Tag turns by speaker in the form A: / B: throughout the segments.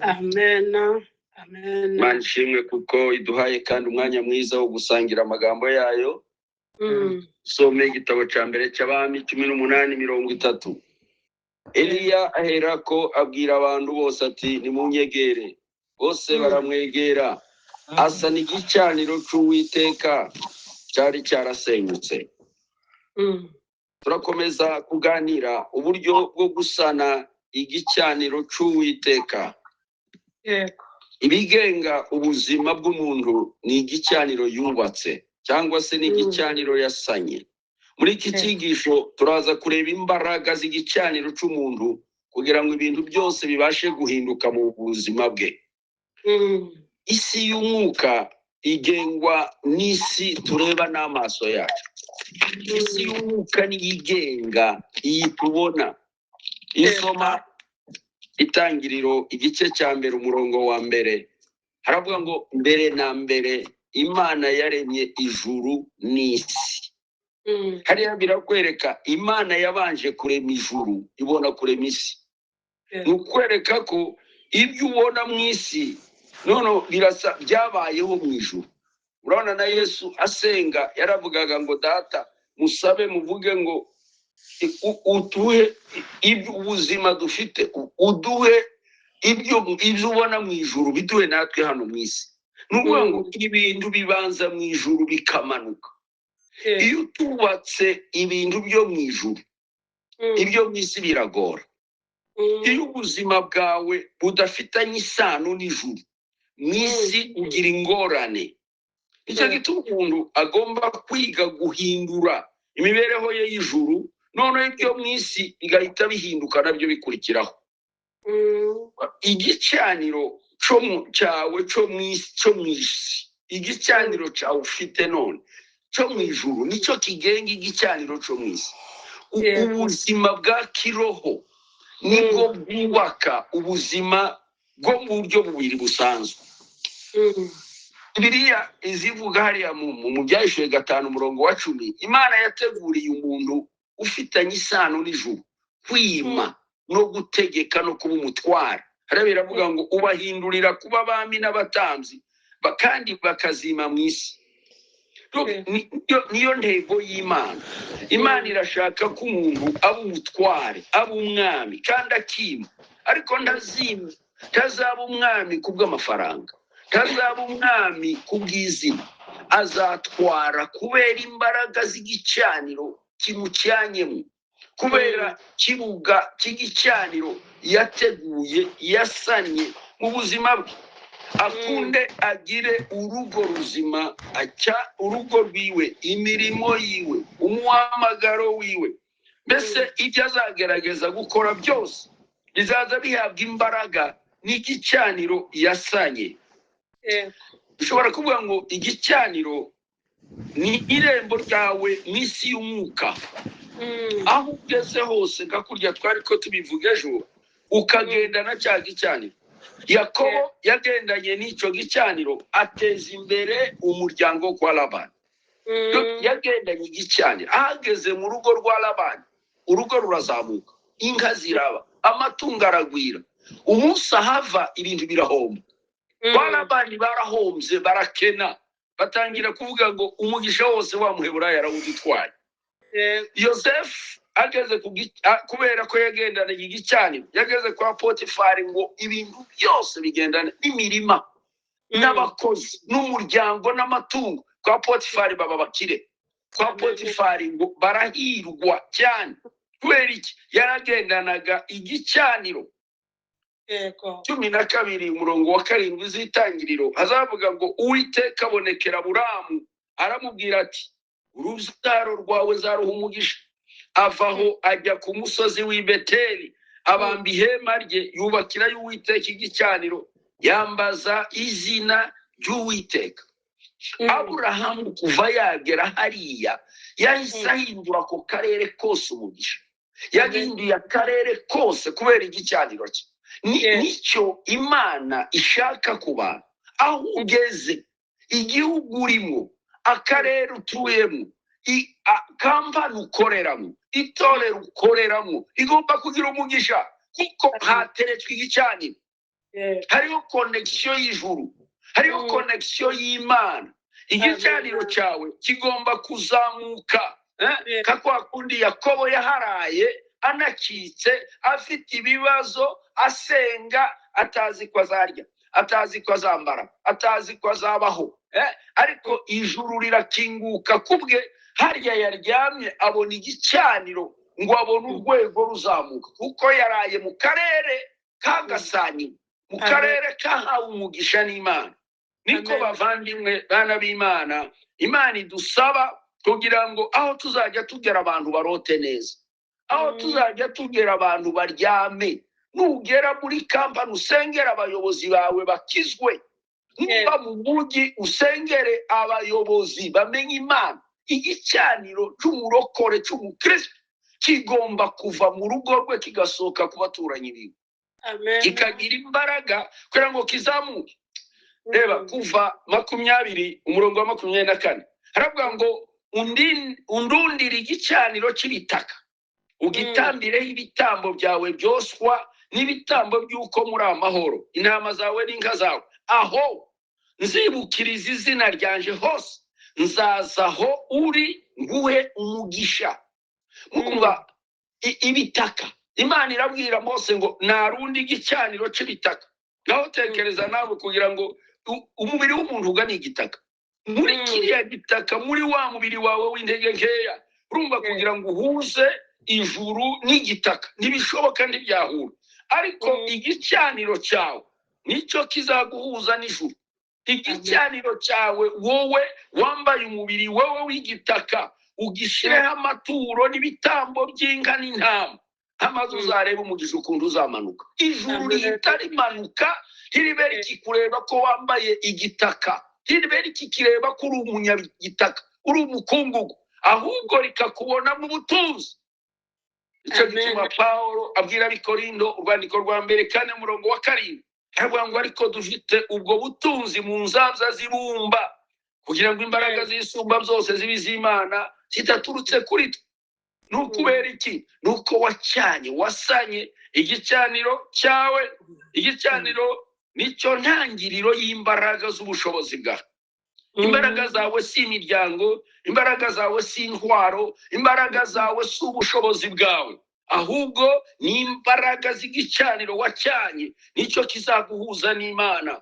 A: Amen. Amen.
B: Manshimwe kuko iduhaye kandi umwanya mwiza wo gusangira amagambo yayo. Some igitabo cya mbere cy'Abami 18:30. Eliya aherako abwira abantu bose ati nimunyegere. Bose baramwegera. Asa n'igicaniro cy'Uwiteka cyari cyarasenyutse. Turakomeza kuganira uburyo bwo gusana igicaniro cy'Uwiteka. Ibigenga ubuzima bw'umuntu ni igicaniro yubatse cyangwa se ni igicaniro yasanye. Muri iki cyigisho turaza kureba imbaraga z'igicaniro cy'umuntu kugira ngo ibintu byose bibashe guhinduka mu buzima bwe. Isi y'umwuka igengwa n'isi tureba n'amaso yacu. Isi y'umwuka niyigenga iyi tubona. Isoma Itangiriro igice cya mbere umurongo wa mbere haravuga ngo mbere na mbere Imana yaremye ijuru n'isi. Hariya birakwereka Imana yabanje kurema ijuru ibona kurema isi. Nukwereka ko ibyo ubona mu isi none birasa byabayeho mu ijuru. Urabona na Yesu asenga yaravugaga ngo data musabe muvuge ngo utuhe ibyo ubuzima dufite, uduhe ibyo ubona mu ijuru biduhe natwe hano mu isi. Nukuvuga ngo ibintu bibanza mu ijuru bikamanuka. Iyo tubatse ibintu byo mu ijuru ibyo mu isi biragora. Iyo ubuzima bwawe budafitanye isano n'ijuru mu isi ugira ingorane. Icyo gituma umuntu agomba kwiga guhindura imibereho ye y'ijuru, none ibyo mu isi bigahita bihinduka nabyo bikurikiraho. Igicaniro cyawe cyo mu isi, igicaniro cyawe ufite none cyo mu ijuru nicyo kigenga igicaniro cyo mu isi. Ubuzima bwa kiroho nibwo bwubaka ubuzima bwo mu buryo bubiri busanzwe. Bibiliya izivuga hariya mu Byahishuwe 5:10, Imana yateguriye umuntu ufitanye isano n'ijuru kwima no gutegeka no kuba umutwara. Hariya biravuga ngo ubahindurira kuba abami n'abatambyi kandi bakazima mu isi. Niyo ntego y'Imana. Imana irashaka ko umuntu aba umutware, aba umwami kandi akima, ariko ntazaba umwami kubw'amafaranga, ntazaba umwami kubw'izina. Azatwara kubera imbaraga z'igicaniro kimucyanyemo, kubera kibuga cy'igicaniro yateguye yasanye mu buzima bwe. Akunde agire urugo ruzima, urugo rwiwe, imirimo yiwe, umuhamagaro wiwe. Mbese ibyo azagerageza gukora byose bizaza bihabwa imbaraga n'igicaniro yasanye. Ushobora kuvuga ngo igicaniro ni irembo ryawe mu isi y'umwuka. Aho ugeze hose nka kurya twari ko tubivuga ejo, ukagenda na cya gicaniro. Yakobo yagendanye n'icyo gicaniro ateza imbere umuryango kwa Labani. Yagendanye igicaniro, ahageze mu rugo rwa Labani urugo rurazamuka, inka ziraba, amatungo aragwira. Umunsi ahava ibintu birahomba. Kwa Labani barahombye, barakena, batangira kuvuga ngo umugisha wose wa Muheburayo yarawudutwaye. Yosefu ageze kubera ko yagendana igicaniro, yageze kwa Potifari ngo ibintu byose bigendana n'imirima n'abakozi n'umuryango n'amatungo. Kwa Potifari baba bakire. Kwa Potifari ngo barahirwa cyane. Kubera iki? Yaragendanaga igicaniro. 12 umurongo wa 7 z'Itangiriro hazavuga ngo Uwiteka abonekera Aburamu aramubwira ati urubyaro rwawe nzaruha umugisha. Avaho ajya ku musozi w'i Beteli, abamba ihema rye, yubakirayo Uwiteka igicaniro, yambaza izina ry'Uwiteka. Aburahamu kuva yagera hariya yahise ahindura ako karere kose umugisha. Yahinduye akarere kose kubera igicaniro cye. Nicyo Imana ishaka kuba aho ugeze, igihugu urimo, akarere utuyemo, kampani ukoreramo, itorero ukoreramo igomba kugira umugisha kuko hateretswe igicaniro. hariho connection y'ijuru, hariho connection y'Imana. Igicaniro cyawe kigomba kuzamuka kakwa kundi Yakobo yaharaye anakitse afite ibibazo, asenga, atazi ko azarya, atazi ko azambara, atazi ko azabaho, ariko ijuru rirakinguka kubwe. Harya yaryamye abona igicaniro ngo abone urwego ruzamuka, kuko yaraye mu karere kagasani, mu karere kahawe umugisha n'Imana. Niko bavandimwe bana b'Imana, Imana idusaba kugira ngo aho tuzajya tugera abantu barote neza, aho tuzajya tugera abantu baryame. Nugera muri kampani usengera abayobozi bawe bakizwe, nuba mu mujyi usengere abayobozi bamenye Imana. Igicaniro cy'umurokore cy'umukristo kigomba kuva mu rugo rwe kigasohoka ku baturanyi biwe, kikagira imbaraga kugira ngo kizamuke. Reba kuva 20 umurongo wa 24 haravuga ngo undundira igicaniro cy'ibitaka, ugitambireho ibitambo byawe byoswa n'ibitambo by'uko muri amahoro, intama zawe n'inka zawe. Aho nzibukiriza izina ryanje hose, nzazaho uri nguhe umugisha. Mukumva ibitaka, Imana irabwira Mose ngo narundi igicaniro cy'ibitaka. Naho tekereza nawe kugira ngo umubiri w'umuntu ugana igitaka, muri kiriya gitaka, muri wa mubiri wawe w'intege nkeya, urumva kugira ngo uhuze ijuru n'igitaka ntibishoboka, ntibyahura. Ariko igicaniro cyawe nicyo kizaguhuza n'ijuru. Igicaniro cyawe wowe wambaye umubiri wowe w'igitaka, ugishireho amaturo n'ibitambo by'inka n'intama, amaze uzareba umugisha ukuntu uzamanuka. Ijuru rihita rimanuka, ntiribe rikikureba ko wambaye igitaka, ntiribe rikikireba ko uri umunyagitaka, uri umukungugu, ahubwo rikakubonamo ubutunzi. Icyo gituma Pawulo abwira ab'Ikorinto, urwandiko rwa mbere 4:7, haravuga ngo ariko dufite ubwo butunzi mu nzabya z'ibumba, kugira ngo imbaraga z'isumba byose zibe iz'Imana zitaturutse kuri twe. Nukubera iki? Nuko wasanye igicaniro cyawe. Igicaniro nicyo ntangiriro y'imbaraga z'ubushobozi bwawe. Imbaraga zawe si imiryango, imbaraga zawe si intwaro, imbaraga zawe si ubushobozi bwawe, ahubwo ni imbaraga z'igicaniro wacanye, nicyo kizaguhuza n'Imana.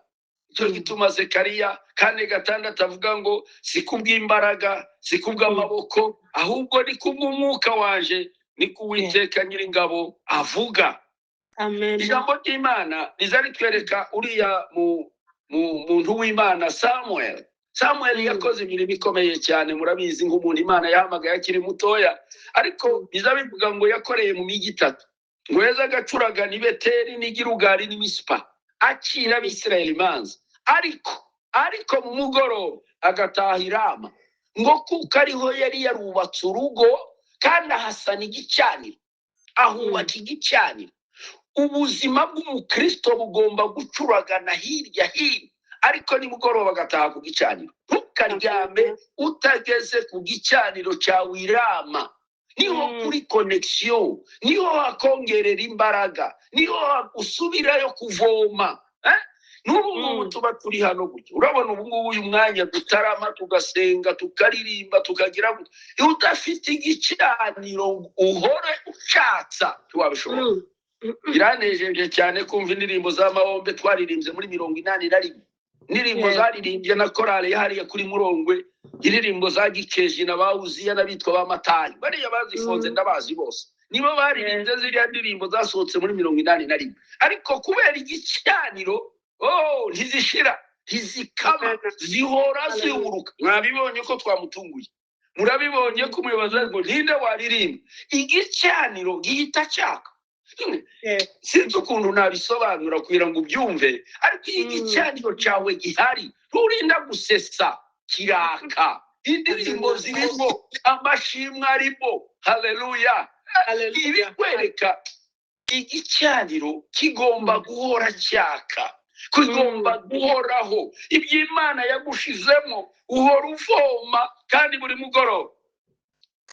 B: Icyo gituma Zekariya 4:6 avuga ngo si kubw'imbaraga, si kubw'amaboko, ahubwo ni kubw'umwuka wanje, ni kuwiteka Nyiringabo avuga. Ijambo ry'Imana riza ritwereka uriya muntu w'Imana Samuel yakoze imirimo ikomeye cyane, murabizi nk'umuntu Imana yahamagaye akiri mutoya, ariko biza bivuga ngo yakoreye mu migi 3, ngo yeza agacuraga ni Beteli n'Igirugari n'Imisipa, akira Abisirayeli imanza. Ariko mu mugoroba agataha i Rama, ngo kuko ariho yari yarubatse urugo kandi ahasana igicaniro, ahubaka igicaniro. Ubuzima bw'umukristo bugomba gucuragana hirya hino, ariko nimugoroba agataha ku gicaniro. Ntukaryame utageze ku gicaniro cyawe i Rama. Niho kuri connection, niho hakongerera imbaraga, niho usubirayo kuvoma. N'ubu ngubu tuba turi hano gutya, urabona ubu ngubu uyu mwanya dutarama, tugasenga, tukaririmba, tukagira gutya. Iyo udafite igicaniro uhore ucatsa ntiwabishobora. Biranejeje cyane kumva indirimbo z'amahombe twaririmbye muri 81, indirimbo zaririmbye na korale yahariye kuri Murongwe, indirimbo za Gikeji na Bawuziya n'abitwa b'Amatayi, bariya bazifonze ndabazi bose, nibo baririmbye ziriya ndirimbo zasohotse muri 81. Ariko kubera igicaniro ntizishira, ntizikama, zihora zihuruka. Mwabibonye ko twamutunguye, murabibonye ko umuyobozi ngo ninde waririmba, igicaniro gihita cyaka. Sinzi ukuntu nabisobanura kugira ngo ubyumve, ariko igicaniro cyawe gihari, nturinda gusesa, kiraka. Indirimbo zirimo, amashimwe arimo, haleluya. Ibi kwereka igicaniro kigomba guhora cyaka, kigomba guhoraho. Iby'Imana yagushizemo uhora uvoma kandi buri mugoroba.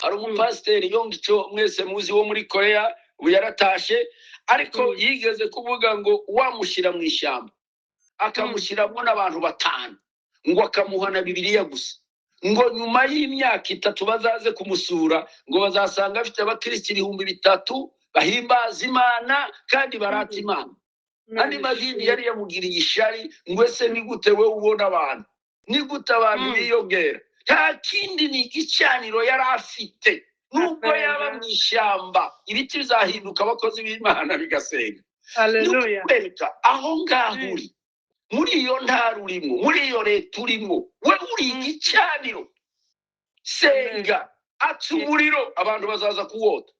B: Hari umupasiteri Yongcho mwese muzi wo muri Korea, ubu yaratashe ariko yigeze kuvuga ngo wamushyira mu ishyamba akamushyiramo n'abantu 5 ngo akamuhana Bibiliya gusa ngo nyuma y'imyaka 3 bazaze kumusura ngo bazasanga afite abakristo 3,000 bahimbaza Imana kandi barata Imana. Andi madini yari yamugiriye ishari ngo ese ni gute we ubona abantu, ni gute abantu biyongera? Nta kindi ni igicaniro yari afite. Nubwo yaba mu ishyamba ibiti bizahinduka abakozi b'Imana bigasenga.
A: Haleluya.
B: Aho ngaho uri muri iyo ntara urimo, muri iyo leta urimo, we uri igicaniro. Senga, atsa umuriro abantu bazaza kuwota.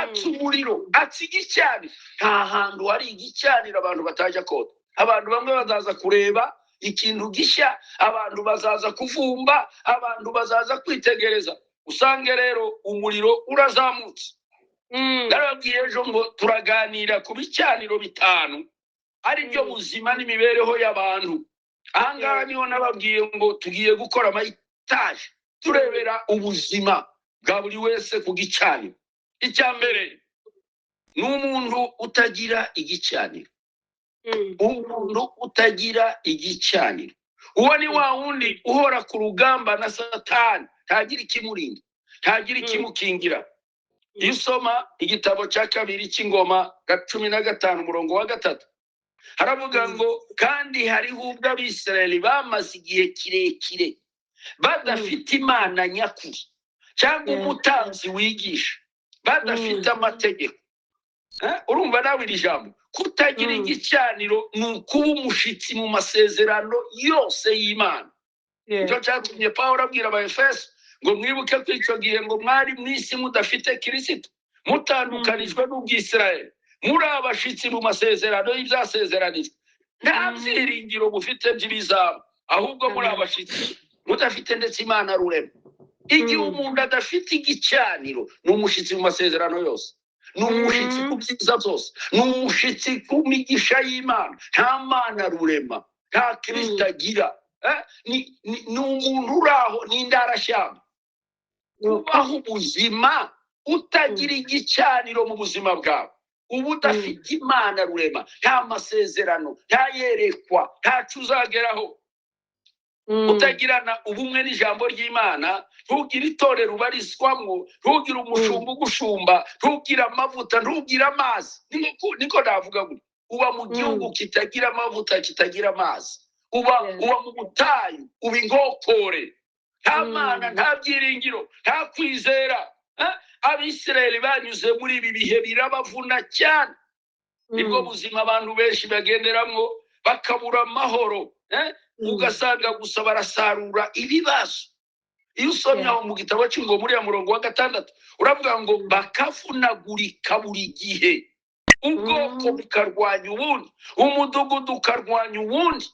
B: Atsa umuriro, atsa igicaniro. Nta hantu hari igicaniro abantu batajya kota. Abantu bamwe bazaza kureba ikintu gishya, abantu bazaza kuvumba, abantu bazaza kwitegereza. Usange rero umuriro urazamutse. Narabwiye ejo ngo turaganira ku bicaniro 5 ari byo buzima n'imibereho y'abantu. Ahangaha niho nababwiye ngo tugiye gukora amayitaje turebera ubuzima bwa buri wese ku gicaniro. Icyambere ni umuntu utagira igicaniro. Umuntu utagira igicaniro uwo ni wa wundi uhora ku rugamba na Satani, ntagira ikimurinda, ntagira ikimukingira. Iyo usoma igitabo cya 2 cy'Ingoma 15:3 haravuga ngo kandi hariho ubwo Abisirayeli bamaze igihe kirekire badafite Imana nyakuri cyangwa umutanzi wigisha, badafite amategeko. Urumva nawe iri jambo kutagira igicaniro ni ukuba umushitsi mu masezerano yose y'Imana. Nicyo cyatumye Pawulo abwira Abaefeso ngo mwibuke ko icyo gihe ngo mwari mu isi mudafite Kristo, mutandukanijwe n'Ubwisirayeli, muri abashitsi mu masezerano y'ibyasezeranijwe, nta byiringiro mufite by'ibizaba, ahubwo muri abashitsi mudafite ndetse Imana rurema. Igihe umuntu adafite igicaniro ni umushitsi mu masezerano yose, ni umushitsi ku byiza byose, ni umushitsi ku migisha y'Imana. Nta Mana rurema, nta Kristo agira. Ni umuntu uraho n'indarashyamba. Kubaho ubuzima utagira igicaniro mu buzima bwawe, uba udafite Imana rurema, nta masezerano, nta yerekwa, ntacu uzageraho. Utagirana ubumwe n'ijambo ry'Imana, ntugire itorero ubarizwamo, ntugire umushumba ugushumba, ntugire amavuta, ntugire amazi. Niko navuga ngo uba mu gihugu kitagira amavuta, kitagira amazi. Uba mu butayu, uba ingokore. Nta Mana, nta byiringiro, nta kwizera. Abisirayeli banyuze muri ibi bihe birabavuna cyane. Nibwo buzima abantu benshi bagenderamo bakabura amahoro. Ugasanga gusa barasarura ibibazo. Iyo usomye aho mu gitabo cy'Ingoma muri ya murongo wa 6 uravuga ngo bakavunagurika buri gihe, ubwoko bukarwanya ubundi, umudugudu ukarwanya ubundi.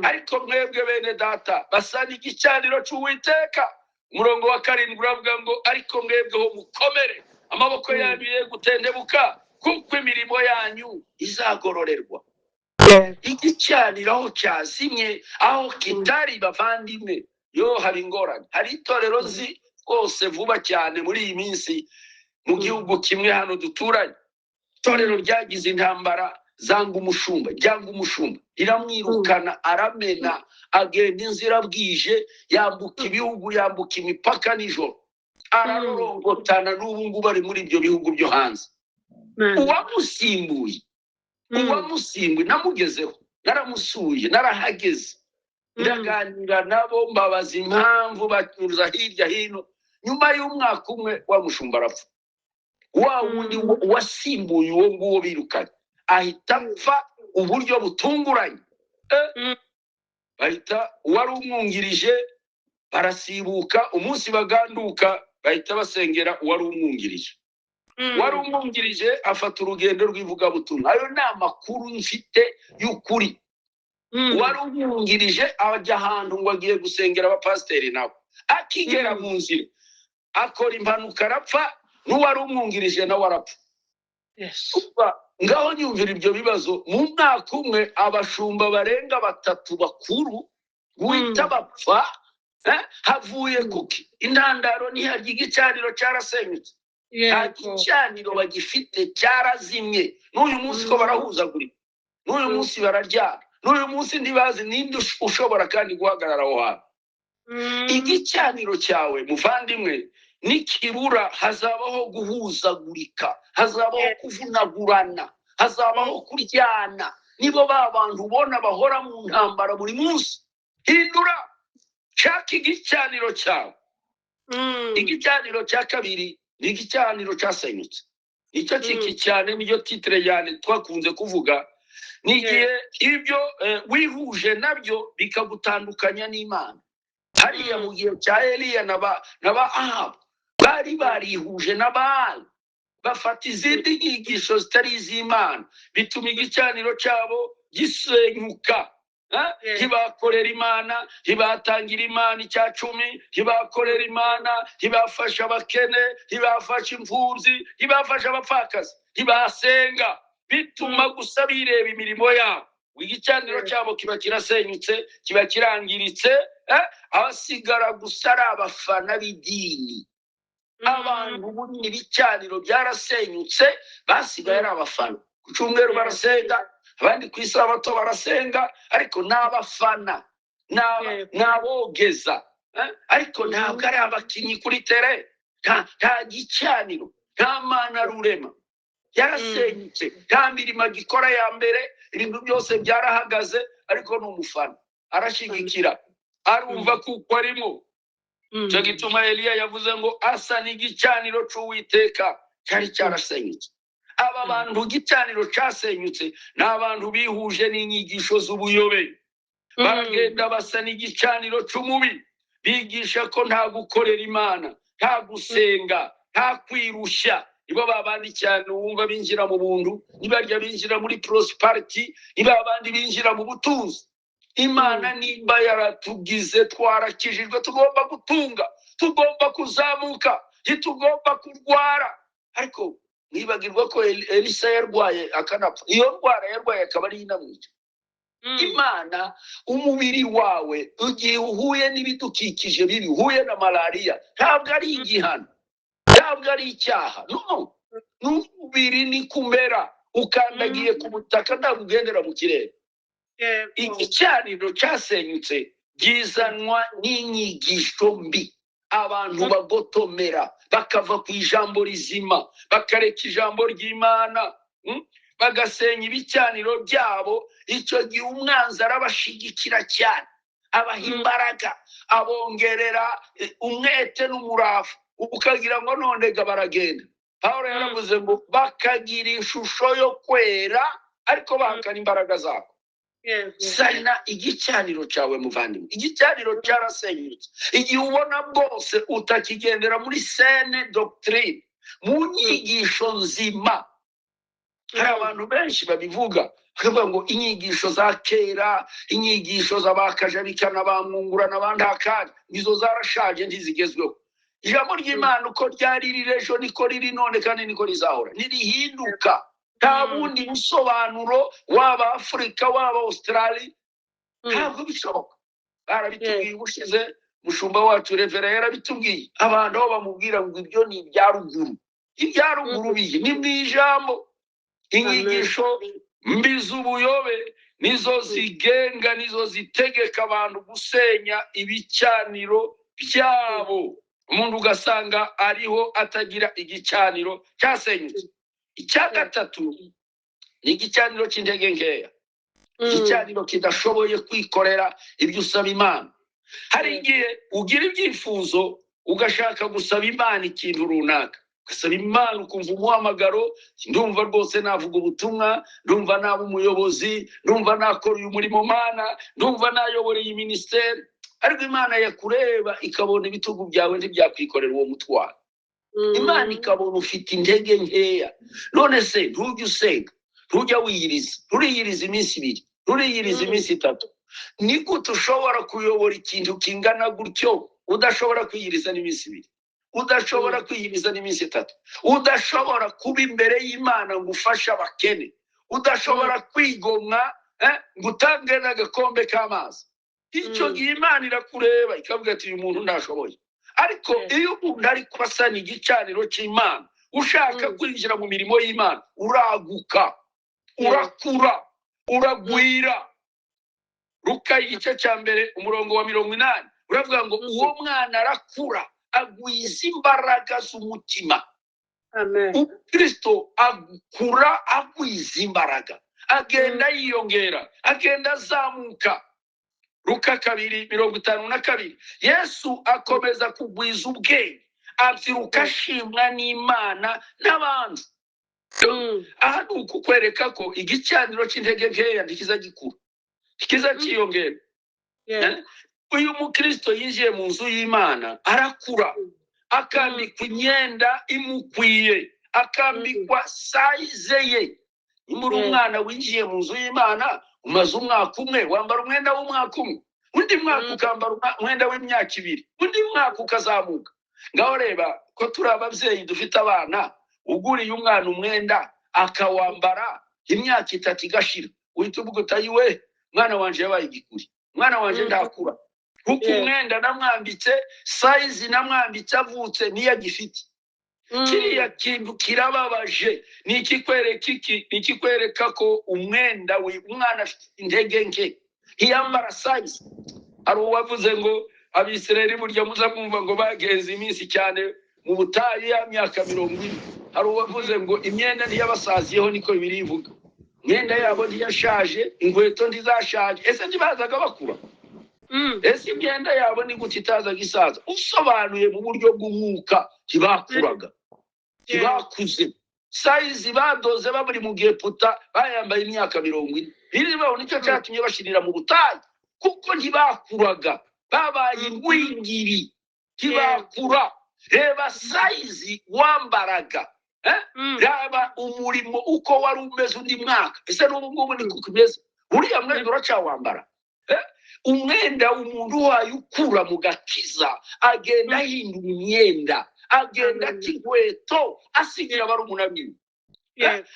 B: Ariko mwebwe bene data basa n'igicaniro cy'Uwiteka. Umurongo wa 7 uravuga ngo ariko mwebweho mukomere, amaboko yanyu ye gutendebuka, kuko imirimo yanyu izagororerwa. Igicaniro aho cyazimye, aho kitari bavandimwe, yo hari ingorane. Hari itorero nzi rwose vuba cyane muri iyi minsi mu gihugu kimwe hano duturanye, itorero ryagize intambara zanga umushumba, iramwirukana, aramena, agenda inzira bwije, yambuka ibihugu, yambuka imipaka nijoro, ararorongotana. N'ubu ngubu ari muri ibyo bihugu byo hanze. Uwamusimbuye namugezeho, naramusuye, narahageze, ndaganira nabo, mbabaza impamvu banyuza hirya hino. Nyuma y'umwaka umwe wa mushumba arapfa. Wa wundi wasimbuye uwo nguwo birukanye ahita apfa uburyo butunguranye. Bahita wari umwungirije barasibuka, umunsi baganduka bahita basengera uwari umwungirije. Wari umwungirije afata urugendo rw'ivugabutumwa. Ayo ni amakuru mfite y'ukuri. Wari umwungirije ajya ahantu ngo agiye gusengera abapasiteri nabo, akigera mu nzira akora impanuka arapfa, n'uwari umwungirije nawe arapfa. Ngaho nyumvira ibyo bibazo. Mu mwaka umwe abashumba barenga 3 bakuru guhita bapfa. Havuye kuki? Intandaro ntiharya igicaniro cyarasenyutse. nta gicaniro bagifite, cyarazimye. N'uyu munsi ko barahuzagurika, n'uyu munsi bararyana, n'uyu munsi ntibazi ninde ushobora kandi guhagarara aho hantu. Igicaniro cyawe muvandimwe nikibura, hazabaho guhuzagurika, hazabaho kuvunagurana, hazabaho kuryana. Nibo ba bantu ubona bahora mu ntambara buri munsi. Hindura, shaka igicaniro cyawe. Igicaniro cya kabiri ni igicaniro cyasenyutse. Icyo kiki cyane niyo titre yane twakunze kuvuga. Ni igihe ibyo wihuje nabyo bikagutandukanya n'Imana. Hariya mu gihe cya Eliya na ba Ahabu bari barihuje na Baali, bafata izindi nyigisho zitari iz'Imana, bituma igicaniro cyabo gisenyuka. Ntibakorera Imana, ntibatangira Imana icya cumi, ntibakorera Imana, ntibafasha abakene, ntibafasha imfubyi, ntibafasha abapfakazi, ntibasenga. Bituma gusa bireba imirimo yabo. Igicaniro cyabo kiba kirasenyutse, kiba kirangiritse, abasigara gusa ari abafana b'idini. Abantu bunini ibicaniro byarasenyutse, basigaye ari abafana. Ku cyumweru barasenga, abandi ku isabato barasenga, ariko n'abafana, n'abogeza, ariko ntabwo ari abakinnyi kuri tere. Nta gicaniro, nta Mana rurema, yarasenyutse. Nta mirimo gikora ya mbere, ibintu byose byarahagaze, ariko ni umufana, arashyigikira, arumva kuko arimo. Cyo gituma Eliya yavuze ngo asa n'igicaniro cy'Uwiteka cyari cyarasenyutse. Aba bantu igicaniro cyasenyutse ni abantu bihuje n'inyigisho z'ubuyobe. Baragenda basa n'igicaniro cy'umubi, bigisha ko nta gukorera Imana, nta gusenga, nta kwirushya. Nibo babandi cyane wumva binjira mu buntu, nibarya binjira muri prosperity, niba abandi binjira mu butunzi. Imana nimba yaratugize twarakijijwe, tugomba gutunga, tugomba kuzamuka, ntitugomba kurwara. Ariko nibagirwa ko Elisa yarwaye akanapfa. Iyo ndwara yarwaye akaba ari inamwica. Imana, umubiri wawe ugiye uhuye n'ibidukikije bibi, uhuye na malaria, ntabwo ari igihano, ntabwo ari icyaha. No, n'umubiri ni kumera. Ukandagiye ku butaka ntabwo ugendera mu kirere. Igicaniro cyasenyutse gizanwa n'inyigisho mbi. Abantu bagotomera, bakava ku ijambo rizima, bakareka ijambo ry'Imana, bagasenya ibicaniro byabo. Icyo gihe umwanzi arabashigikira cyane, abaha imbaraga, abongerera umwete n'umurafu, ukagira ngo none baragenda. Pawulo yaravuze ngo bakagira ishusho yo kwera, ariko bahakana imbaraga zabo. Sana igicaniro cyawe muvandimwe. Igicaniro cyarasenyutse. Igihe ubona bwose utakigendera muri sene doctrine, mu nyigisho nzima. Hari abantu benshi babivuga, bakavuga ngo inyigisho za kera, inyigisho z'abakajabika n'abamwungura n'abandakari, nizo zarashaje ntizigezweho. Ijambo ry'Imana uko ryari riri ejo niko riri none kandi niko rizahora, ntirihinduka. Nta bundi busobanuro, waba Afurika waba Australia, ntabwo bishoboka. Barabitubwiye ubushize, mushumba wacu Revera yarabitubwiye. Abantu aho bamubwira ngo ibyo ni ibya ruguru. Ibya ruguru bihe ni mu ijambo. Inyigisho mbi z'ubuyobe nizo zigenga, nizo zitegeka abantu gusenya ibicaniro byabo. Umuntu ugasanga ariho atagira igicaniro cyasenyutse. Icya gatatu ni igicaniro cy'intege nkeya. Igicaniro kidashoboye kwikorera ibyo usaba Imana. Hari igihe ugira ibyifuzo ugashaka gusaba Imana ikintu runaka, ugasaba Imana ukumva umuhamagaro, ndumva rwose navuga ubutumwa, ndumva naba umuyobozi, ndumva nakora uyu murimo Mana, ndumva nayobora iyi ministeri. Ariko Imana yakureba ikabona ibitugu byawe ntibyakwikorera uwo mutwaro. Imana ikabona ufite intege nkeya. None se ntujya usenga, ntujya wiyiriza, nturiyiriza iminsi 2, nturiyiriza iminsi 3. Ni gute ushobora kuyobora ikintu kingana gutyo udashobora kwiyiriza n'iminsi 2, udashobora kwiyiriza n'iminsi 3, udashobora kuba imbere y'Imana ngo ufashe abakene, udashobora kwigomwa ngo utange n'agakombe k'amazi? Icyo gihe Imana irakureba ikavuga ati uyu muntu ndashoboye. Ariko iyo umuntu ari kwasana igicaniro cy'Imana, ushaka kwinjira mu mirimo y'Imana uraguka, urakura, uragwira. Luka igice cya mbere umurongo wa 80 uravuga ngo uwo mwana arakura agwiza imbaraga z'umutima.
A: Amen.
B: Kristo akura agwiza imbaraga, agenda yiyongera, agenda azamuka. Luka 2:52 Yesu akomeza kugwiza ubwenge, abyiruka ashimwa n'Imana n'abantu. Aha ni ukukwereka ko igicaniro cy'intege nkeya ntikiza gikura, kiza cyiyongera. Uyu mukristo yinjiye mu nzu y'Imana arakura, akambikwa imyenda imukwiye, akambikwa size ye. Muri umwana winjiye mu nzu y'Imana umaze umwaka umwe wambara umwenda w'umwaka umwe, undi mwaka ukambara umwenda w'imyaka 2, undi mwaka ukazamuka. Ngaho reba ko turi ababyeyi dufite abana, uguriye umwana umwenda akawambara imyaka 3 igashira, uhita uvuga uti we mwana wanje yabaye igikuri, mwana wanje ndakura, kuko umwenda namwambitse size namwambitse avutse niyo gifite. Kiriya kintu kirababaje. Ni ikikwereka ko umwenda umwana afite intege nke, ntiyambara size. Hari uwavuze ngo Abisirayeli burya muza kumva ngo bagenze iminsi cyane mu butayu ya myaka 40. Hari uwavuze ngo imyenda ntiyabasaziyeho, niko Bibiliya ivuga. Imyenda yabo ntiyashaje, inkweto ntizashaje. Ese ntibazaga bakura? Ese imyenda yabo ni gute itazaga isaza? Usobanuye mu buryo bw'umwuka ntibakuraga, ntibakuze. Size badoze baburi mu gihe puta bayambaye imyaka 40. Biribaho nicyo cyatumye bashirira mu butayu, kuko ntibakuraga, babaye ingwingiri, ntibakura. Reba size wambaraga, raba umurimo uko wari umeze undi mwaka. Ese n'ubu ngubu ni kuko umeze? Uriya mwenda uracawambara? Umwenda umuntu wayo ukura mu gakiza agenda ahindura imyenda, agenda kigweto asigira barumuna biwe.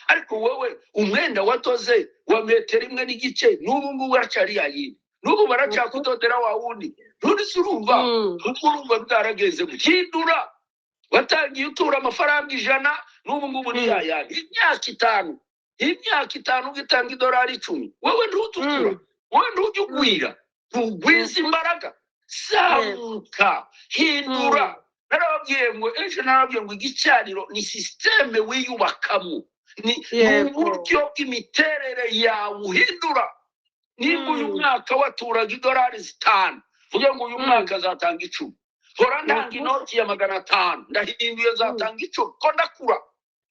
B: Ariko wowe umwenda watoze wa 1.5 n'igice n'ubu ngubu uracari yayindi, n'ubu baracakudodera wa wundi. None surumva urumva bwarageze guhindura. Watangiye utura amafaranga 100, n'ubu ngubu ni yayandi. Imyaka 5 ugitanga $10. Wowe ntutukura, wowe ntujugwira, ugwiza imbaraga, zamuka, hindura. Narababwiye ngo igicaniro ni systeme wiyubakamo, ni uburyo bw'imiterere yawe uhindura. Nimba uyu mwaka waturaga $5, vuga ngo uyu mwaka azatanga 10. Hora ntanga inoti ya 500, ndahinduye zatanga 10, ko ndakura.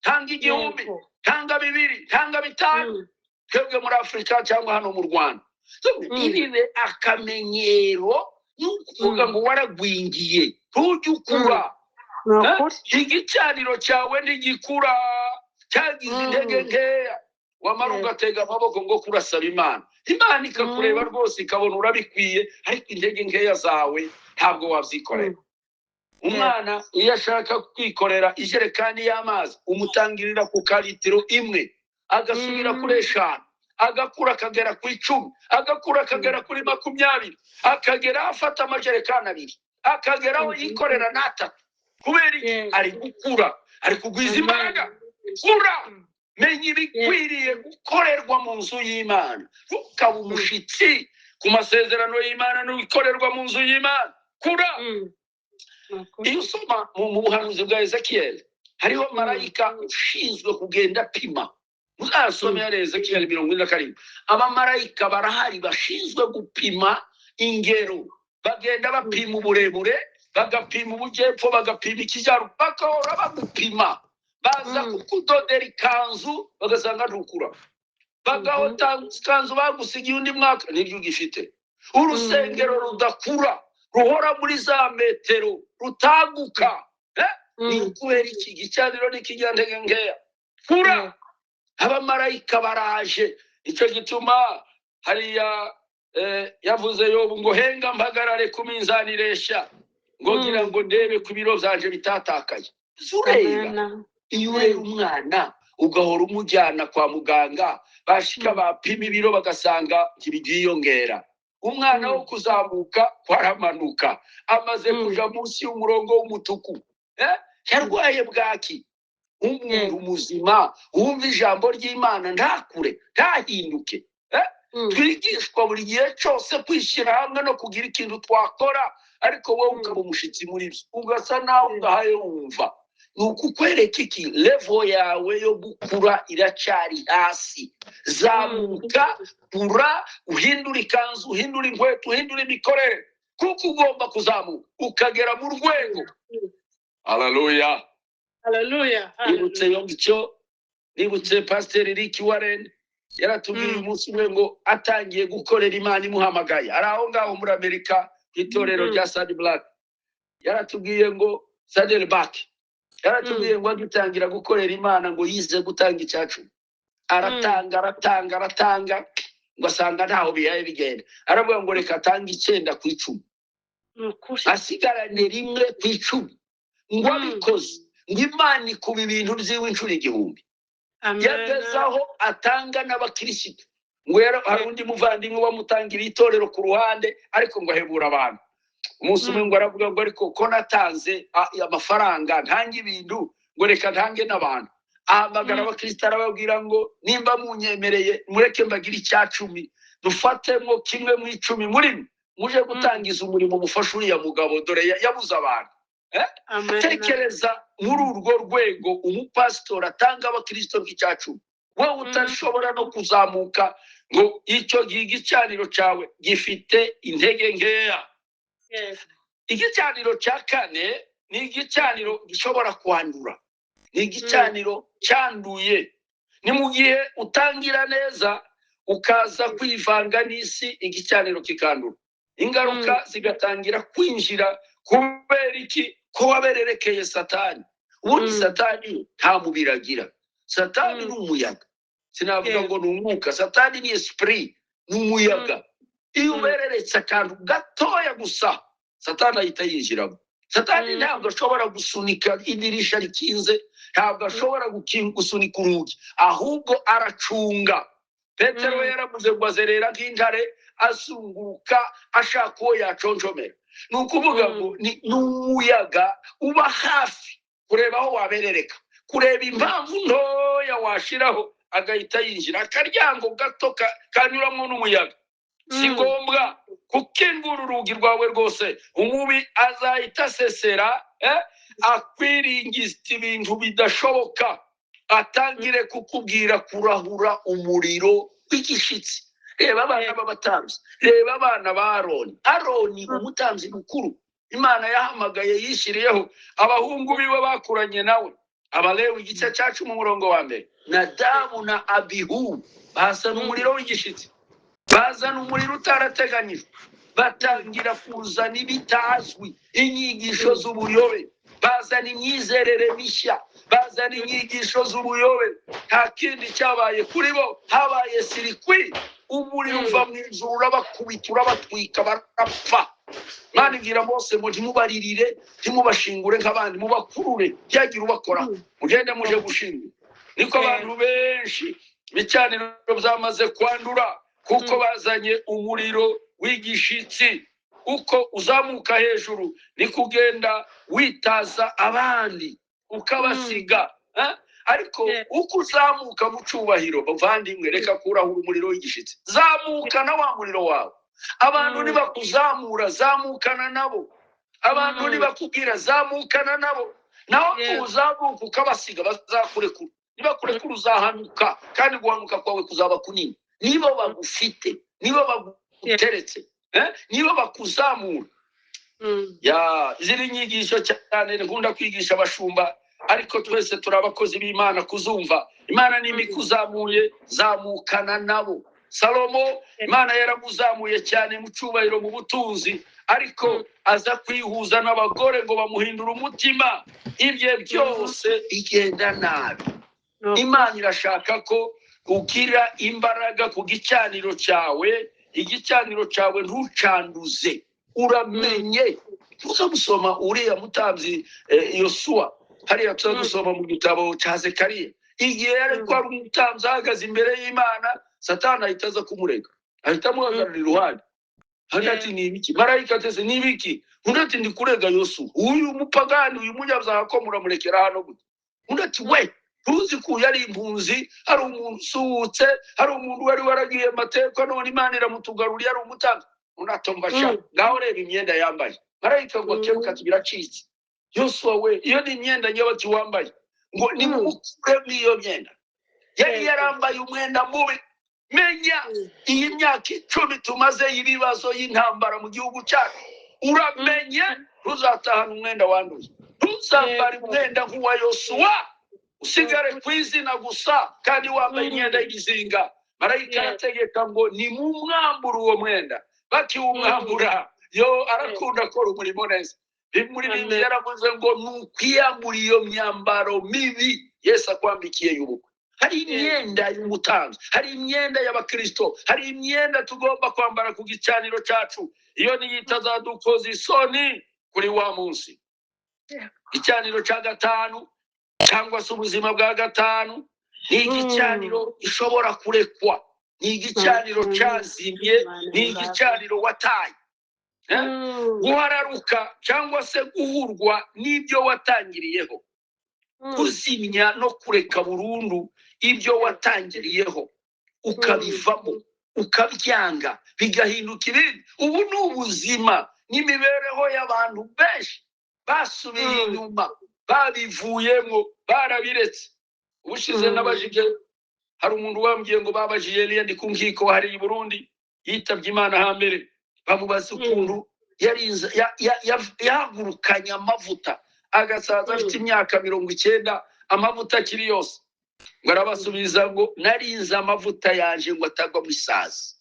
B: Tanga 1000, tanga 2, tanga 5. Twebwe muri Afrika cyangwa hano mu Rwanda nibibe akamenyero nukuvuga ngo waragwingiye, ntujye ukura. Igicaniro cyawe ntigikura, cyagize intege nkeya. Wamara ugatega amaboko ngo kurasaba Imana, Imana ikakureba rwose ikabona urabikwiye, ariko intege nkeya zawe ntabwo wabyikorera. Umwana iyo ashaka kwikorera ijerekani y'amazi umutangirira ku karitiro 1, agasubira kuri 5, agakura akagera ku 10, agakura akagera kuri 20, akagera afata amajerekani 2, akageraho yikorera n'3. Kubera ari gukura, ari kugwiza imbaraga. Kura, menya ibikwiriye gukorerwa mu nzu y'Imana, ukaba umushitsi ku masezerano y'Imana n'ikorerwa mu nzu y'Imana. Kura. Iyo usoma mu buhanuzi bwa Ezekiel, hariho marayika ushinzwe kugenda pima. Muzasome ya Ezekiel 47. Abamarayika barahari bashinzwe gupima ingero, bagenda bapima uburebure, bagapima ubujyepfo, bagapima ikijyaruguru, bakahora bagupima. Baza kukudodera ikanzu bagasanga ntukura, bagahota ikanzu bagusigiye undi mwaka niryo ugifite. Urusengero rudakura, ruhora muri za metero, rutaguka. Ni ukubera iki gicaniro n'ikijyantege nkeya. Kura. Abamarayika baraje. Icyo gituma hariya yavuze Yobu ngo henga mpagarare ku minzani ireshya, ngo ngira ngo ndebe ku biro byanje bitatakaye. Zureba iyo ureba umwana ugahora umujyana kwa muganga, bashika bapima ibiro bagasanga ntibigiyongera. Umwana wo kuzamuka kwaramanuka, amaze kuja munsi y'umurongo w'umutuku. Yarwaye bwaki. umuntu muzima wumva ijambo ry'Imana ntakure ntahinduke. Twigishwa buri gihe cyose kwishyira hamwe no kugira ikintu twakora, ariko wowe ukaba umushyitsi muri byo, ugasa nawe udahaye wumva. Ni ukukwereka iki? Level yawe yo gukura iracyari hasi. Zamuka, kura, uhindura ikanzu, uhindura inkweto, uhindura imikorere, kuko ugomba kuzamuka ukagera mu rwego. Haleluya.
A: Haleluya.
B: Nibutse Pastor Rick Warren yaratubwiye umunsi umwe ngo atangiye gukorera Imana imuhamagaye. Ari aho ngaho muri Amerika itorero rya Saddleback. Yaratubwiye ngo Saddleback. Yaratubwiye ngo agitangira gukorera Imana ngo yize gutanga icyacu. Aratanga ngo asanga ntaho bihaye bigenda. Aravuga ngo reka atange 9 ku 10. Asigarane 1 ku 10. Ngo abikoze ngo Imana ikuba ibintu byiwe inshuro 1000. Yagezaho atanga n'abakirisitu. Ngo hari undi muvandimwe wamutangira itorero ku ruhande, ariko ngo ahebura abantu. Umunsi umwe ngo aravuga ngo ariko ko natanze amafaranga ntange ibintu, ngo reka ntange n'abantu. Ahamagara abakristo arababwira ngo nimba munyemereye mureke mbagira 10, dufatemo 1 mu 10 muri muje gutangiza umurimo mufasha uriya mugabo, dore yabuze abantu. Tekereza muri urwo rwego umupastor atanga abakristo bw'icyacu, wowe utashobora no kuzamuka ngo icyo gicaniro cyawe gifite intege nkeya. Igicaniro cya 4 ni igicaniro gishobora kwandura, ni igicaniro cyanduye. Ni mu gihe utangira neza ukaza kwivanga n'isi, igicaniro kikandura, ingaruka zigatangira kwinjira. Kubera iki? Ko wabererekeye Satani. Ubundi Satani nta mubiri agira. Satani ni umuyaga. Sinavuga ngo ni umwuka. Satani ni esprit, ni umuyaga. Iyo ubereretse akantu gatoya gusa, Satani ahita yinjiramo. Satani ntabwo ashobora gusunika idirisha rikinze, ntabwo ashobora gusunika urugi, ahubwo aracunga. Petero yaravuze ngo azerera nk'intare, azunguruka ashaka uwo yaconjomera. Ni ukuvuga ngo ni umuyaga uba hafi kureba aho waberereka, kureba impamvu ntoya washiraho agahita yinjira. Akaryango gato kanyuramo n'umuyaga, si ngombwa kukingura urugi rwawe rwose. Umubi azahita asesera, akwiringiza ibintu bidashoboka, atangire kukubwira kurahura umuriro w'igishitsi. Reba abana b'abatambyi, reba abana ba Aroni umutambyi mukuru Imana yahamagaye yishyiriyeho. Abahungu biwe bakuranye nawe, Abalewi igice cya 10 umurongo wa 1. Nadabu na Abihu bazana umuriro w'igishitsi, bazana umuriro utarateganyijwe, batangira kuzana ibitazwi, inyigisho z'ubuyobe, bazana imyizerere mishya, bazana inyigisho z'ubuyobe. Nta kindi cyabaye kuri bo, habaye sirikwi. Umuriro uva mu ijuru urabakubita, urabatwika, barapfa. Mana ibwira Mose ngo ntimubaririre, ntimubashingure nk'abandi, mubakurure byagira ubakora, mugende muje gushingura. Niko abantu benshi bicaniro byamaze kwandura, kuko bazanye umuriro w'igishitsi. Uko uzamuka hejuru ni kugenda witaza abandi ukabasiga. Ariko uko uzamuka mu cyubahiro, bavandimwe, reka kurahura umuriro w'igishitsi. Zamuka na wa muriro wawe. Abantu nibakuzamura, zamukana nabo. Abantu nibakubwira, zamukana nabo. Naho uzamuka ukabasiga, bazakurekura. Niba kurekura uzahanuka, kandi guhanuka kwawe kuzaba kunini. Niba bagufite, niba baguteretse, niba bakuzamura. Ziri nyigisho cyane nkunda kwigisha abashumba, ariko twese turabakozi b'Imana kuzumva. Imana nimikuzamuye, zamukana nabo. Salomo Imana yaramuzamuye cyane mu cyubahiro, mu butunzi, ariko aza kwihuza n'abagore ngo bamuhindura umutima. Ibye byose igenda nabi. Imana irashaka ko ugira imbaraga ku gicaniro cyawe. Igicaniro cyawe ntucanduze, uramenye. Tuza gusoma uriya mutambyi Yosuwa, hariya tuza gusoma mu gitabo cya Zekariya. Igihe yari ko ari umutambyi ahagaze imbere y'Imana, Satani ahita aza kumurega, ahita amuhagarara iruhande. Hagati ni ibiki? Marayika ateze ni ibiki? Undi ati ndi kurega Yosuwa, uyu mupagani, uyu munyabyaha ko muramurekera hano gute? undi ati we tuzi ko yari impunzi, hari umuntu usuhutse, hari umuntu wari waragiye amateka none Imana iramutugaruriye, ari umutanga. Undi atomba sha ngaho reba imyenda yambaye. Marayika ngo kebuka biracitse. Yosuwa we iyo ni imyenda nyabaki wambaye, ngo nimukure iyo myenda. Yari yarambaye umwenda mubi. Menya iyi myaka 10 tumaze y'ibibazo y'intambara mu gihugu cyacu, uramenye ntuzatahana umwenda wanduye. Ntuzambare umwenda nk'uwa Yosuwa, usigare ku izina gusa kandi wambaye imyenda y'igizinga. Marayika arategeka ngo nimumwambure uwo mwenda. Bakiwumwambura yo arakunda akora umurimo neza. Muri Bibiliya yaravuze ngo nukwiyambura iyo myambaro mibi Yesu akwambikiye y'ubukwe. Hari imyenda y'umutanzi, hari imyenda y'abakristo, hari imyenda tugomba kwambara ku gicaniro cyacu. Iyo niyo itazadukoza isoni kuri wa munsi. Igicaniro cya gatanu cyangwa se ubuzima bwa gatanu ni igicaniro gishobora kurekwa, ni igicaniro cyazimye, ni igicaniro wataye. Guhararuka cyangwa se guhurwa n'ibyo watangiriyeho, kuzimya no kureka burundu ibyo watangiriyeho, ukabivamo, ukabyanga, bigahinduka ibindi. Ubu ni ubuzima n'imibereho y'abantu benshi basubiye inyuma, babivuyemo, barabiretse. Ubushize nabajije, hari umuntu wambwiye ngo babajije Eliya ndi ku nkiko hari i Burundi, yitabye Imana hambere. Bamubaza ukuntu yahagurukanye amavuta agasaza afite imyaka 90, amavuta akiri yose. Ngo arabasubiza ngo narinze amavuta yaje ngo atagwa mu isazi.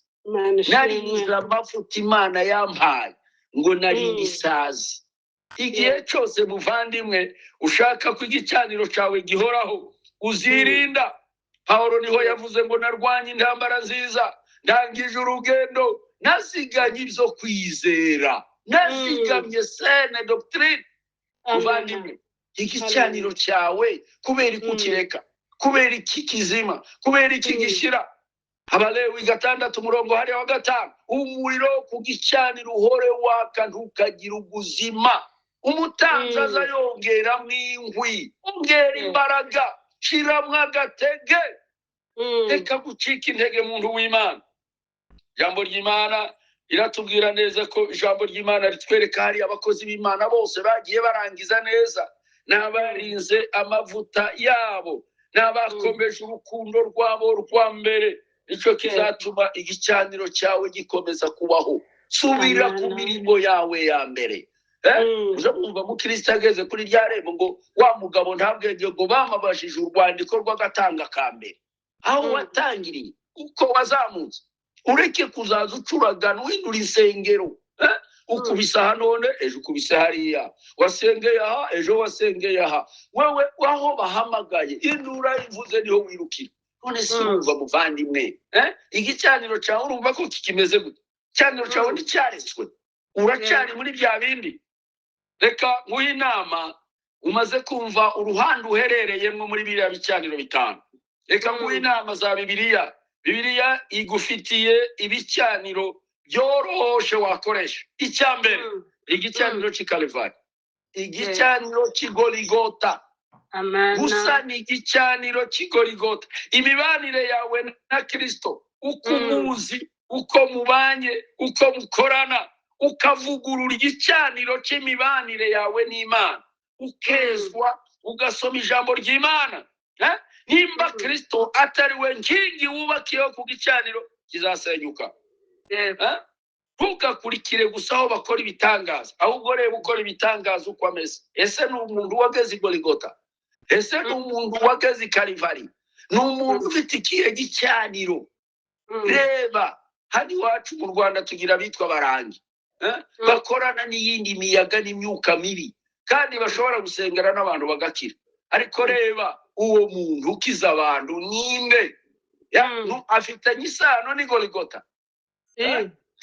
B: Narinze amavuta Imana yampaye ngo narinde isazi. Igihe cyose muvandimwe ushaka ko igicaniro cyawe gihoraho, uzirinda. Pawulo niho yavuze ngo narwanye intambara nziza, ndangije urugendo, naziganye ibyo kwizera, nazigamye sene doctrine. Muvandimwe, igicaniro cyawe kubera ikukireka, kubera iki kizima, kubera iki gishira. Abalewi 6 umurongo hari wa 5, umuriro ku gicaniro uhore waka ntukagira ubuzima. Umutanzi aza yongeramo inkwi, ongera imbaraga, shiramwo agatege. Reka gucika intege muntu w'Imana. Ijambo ry'Imana iratubwira neza ko ijambo ry'Imana ritwereka hari abakozi b'Imana bose bagiye barangiza neza, n'abarinze amavuta yabo, n'abakomeje urukundo rwabo rwa mbere. Icyo kizatuma igicaniro cyawe gikomeza kubaho. Subira ku mirimo yawe ya mbere. Uzamwumva mukristo ageze kuri rya rembo ngo wa mugabo ntabwenge ngo bamabajije urwandiko rw'agatanga ka mbere. Aho watangiriye, uko wazamutse, ureke kuzaza ucuragana uhindura insengero. Ukubisa hanone ejo ukubisa hariya, wasengeye aha ejo wasengeye aha. Wewe aho bahamagaye indura ivuze niho wirukira. None si urumva muvandimwe, igicaniro cyawe urumva ko kikimeze gute? Igicaniro cyawe nticyaretswe, uracyari muri bya bindi. Reka nguhe inama, umaze kumva uruhande uherereyemo muri biriya bicaniro bitanu. Reka nguhe inama za Bibiliya. Bibiliya igufitiye ibicaniro byoroshe wakoresha. Icyambere, igicaniro cy'Ikalivari, igicaniro cy'Igorigota. Gusa ni igicaniro cy'Igorigota. Imibanire yawe na Kristo, uko umuzi, uko mubanye, uko mukorana, ukavugurura igicaniro cy'imibanire yawe n'Imana, ukezwa, ugasoma ijambo ry'Imana. Nimba Kristo atari we nkingi wubakiyeho ku gicaniro, kizasenyuka. Ntugakurikire gusa aho bakora ibitangaza, ahubwo reba ukora ibitangaza uko ameze. Ese ni umuntu wageze i Golgotha? Ese ni umuntu wageze i Kalivari? Ni umuntu ufite ikihe gicaniro? Reba, hano iwacu mu Rwanda tugira abitwa abarangi, bakorana n'iyindi miyaga n'imyuka mibi, kandi bashobora gusengera n'abantu bagakira. Ariko reba uwo muntu ukiza abantu ninde? Afitanye isano ni Golgotha.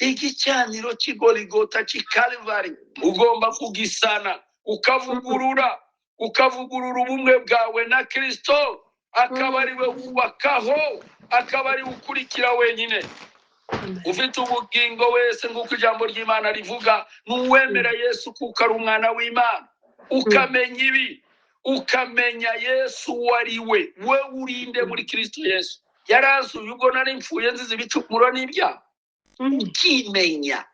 B: Igicaniro cy'Igorigota cy'Ikalivari ugomba kugisana, ukavugurura ubumwe bwawe na Kristo, akaba ari we wubakaho, akaba ari ukurikira wenyine. Ufite ubugingo wese nk'uko ijambo ry'Imana rivuga, n'uwemera Yesu kuko ari umwana w'Imana, ukamenya ibi, ukamenya Yesu wari we urinde muri Kristo Yesu. Yarazuye ubwo nari mfuye nzize ibicumuro n'ibyaha. Ukimenya